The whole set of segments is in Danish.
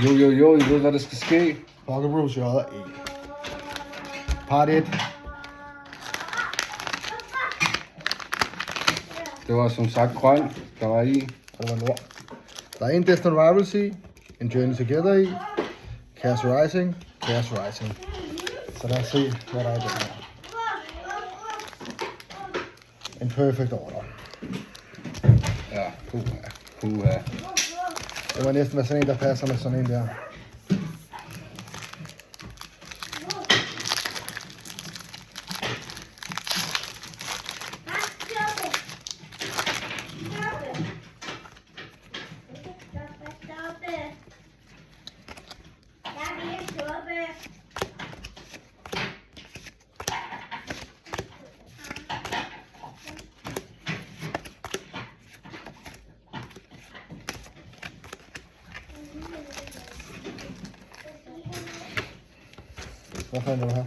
Jo, I ved, hvad der skal ske. Pocket Bros J.E. Part 1. Det var som sagt grøn, der var i. Og det var nord. Der er en Destined Rivals i, en Journey Together i, Chaos Rising. Så lad os se, hvad der er i den her. En perfect order. Ja, puha. Det må næsten være sådan en, der passer med sådan en der. Hvad fanden er det her?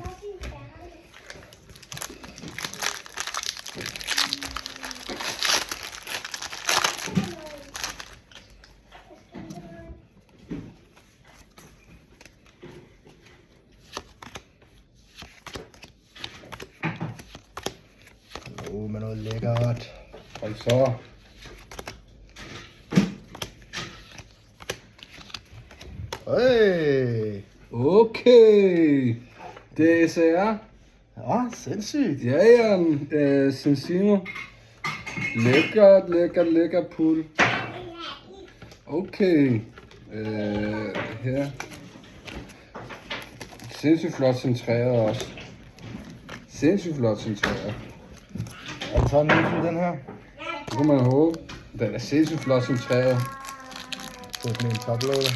Med noget lækkert. Og så... Hey! Okay. Det er SR. Ja, sindssygt. Ja, Sensino. Lækkert pool. Okay. Her. Sindssygt flot centreret også. Sindssygt flot centreret. Er den sådan ny den her? Det kunne man håbe. Den er sindssygt flot centreret. Det er sådan en toploader.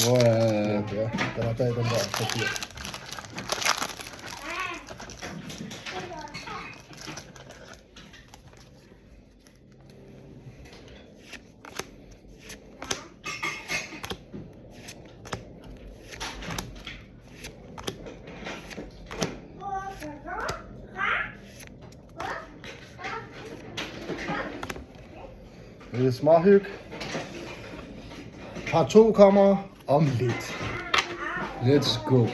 Hvor er... Ja, den er bag den der papir. Det er småhyg. Part 2 kommer om lidt. Let's go.